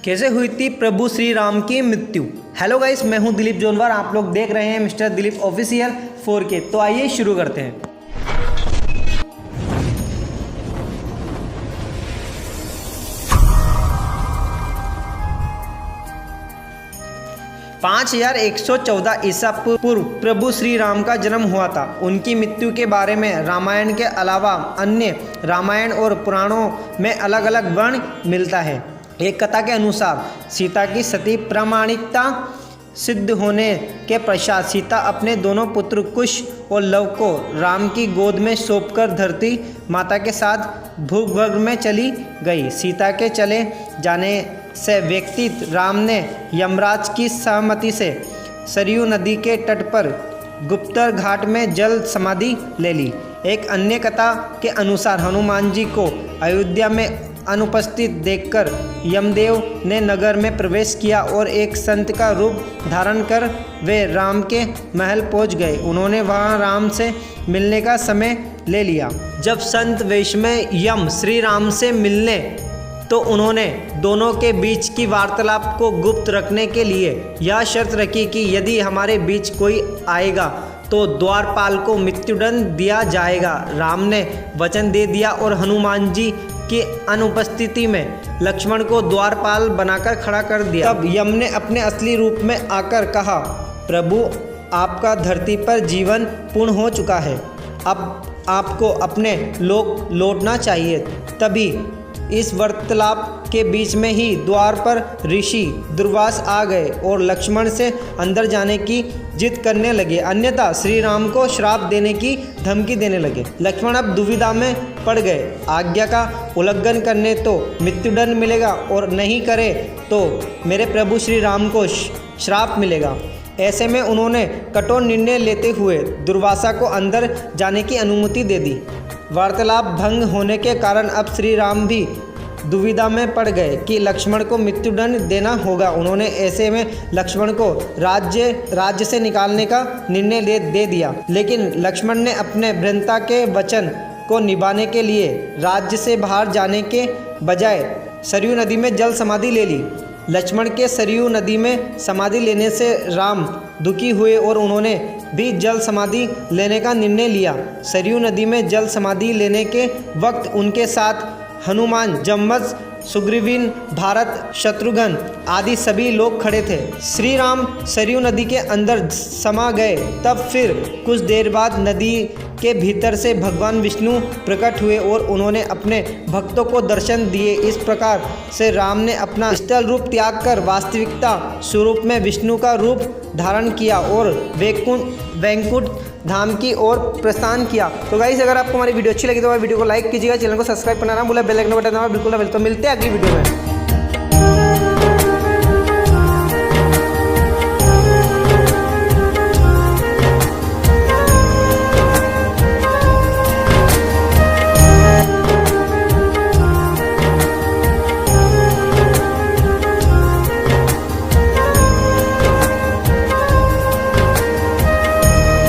कैसे हुई थी प्रभु श्री राम की मृत्यु। हेलो गाइस, मैं हूं दिलीप जोनवार। आप लोग देख रहे हैं मिस्टर दिलीप ऑफिशियल 4K। तो आइए शुरू करते हैं। 5114 ईसा पूर्व प्रभु श्री राम का जन्म हुआ था। उनकी मृत्यु के बारे में रामायण के अलावा अन्य रामायण और पुराणों में अलग अलग वर्ण मिलता है। एक कथा के अनुसार सीता की सती प्रामाणिकता सिद्ध होने के पश्चात सीता अपने दोनों पुत्र कुश और लव को राम की गोद में सौंपकर धरती माता के साथ भूगर्भ में चली गई। सीता के चले जाने से व्यतीत राम ने यमराज की सहमति से सरयू नदी के तट पर गुप्तर घाट में जल समाधि ले ली। एक अन्य कथा के अनुसार हनुमान जी को अयोध्या में अनुपस्थित देखकर यमदेव ने नगर में प्रवेश किया और एक संत का रूप धारण कर वे राम के महल पहुंच गए। उन्होंने वहां राम से मिलने का समय ले लिया। जब संत वेश में यम श्री राम से मिलने तो उन्होंने दोनों के बीच की वार्तालाप को गुप्त रखने के लिए यह शर्त रखी कि यदि हमारे बीच कोई आएगा तो द्वारपाल को मृत्युदंड दिया जाएगा। राम ने वचन दे दिया और हनुमान जी की अनुपस्थिति में लक्ष्मण को द्वारपाल बनाकर खड़ा कर दिया। तब यम ने अपने असली रूप में आकर कहा, प्रभु आपका धरती पर जीवन पूर्ण हो चुका है, अब आपको अपने लोक लौटना चाहिए। तभी इस वार्तालाप के बीच में ही द्वार पर ऋषि दुर्वास आ गए और लक्ष्मण से अंदर जाने की जिद करने लगे, अन्यथा श्री राम को श्राप देने की धमकी देने लगे। लक्ष्मण अब दुविधा में पड़ गए। आज्ञा का उल्लंघन करने तो मृत्युदंड मिलेगा और नहीं करे तो मेरे प्रभु श्री राम को श्राप मिलेगा। ऐसे में उन्होंने कठोर निर्णय लेते हुए दुर्वासा को अंदर जाने की अनुमति दे दी। वार्तालाप भंग होने के कारण अब श्री राम भी दुविधा में पड़ गए कि लक्ष्मण को मृत्युदंड देना होगा। उन्होंने ऐसे में लक्ष्मण को राज्य से निकालने का निर्णय दे दिया, लेकिन लक्ष्मण ने अपने भ्राता के वचन को निभाने के लिए राज्य से बाहर जाने के बजाय सरयू नदी में जल समाधि ले ली। लक्ष्मण के सरयू नदी में समाधि लेने से राम दुखी हुए और उन्होंने भी जल समाधि लेने का निर्णय लिया। सरयू नदी में जल समाधि लेने के वक्त उनके साथ हनुमान, जमदग्नि, सुग्रीवन, भरत, शत्रुघ्न आदि सभी लोग खड़े थे। श्री राम सरयू नदी के अंदर समा गए। तब फिर कुछ देर बाद नदी के भीतर से भगवान विष्णु प्रकट हुए और उन्होंने अपने भक्तों को दर्शन दिए। इस प्रकार से राम ने अपना स्थल रूप त्याग कर वास्तविकता स्वरूप में विष्णु का रूप धारण किया और वैकुंठ धाम की ओर प्रस्थान किया। तो गाइस, अगर आपको हमारी वीडियो अच्छी लगी तो हमारी वीडियो को लाइक कीजिएगा, चैनल को सब्सक्राइब करना ना भूलें, बेल आइकन बटन दबाना बिल्कुल ना भूलें। तो मिलते हैं अगली वीडियो में।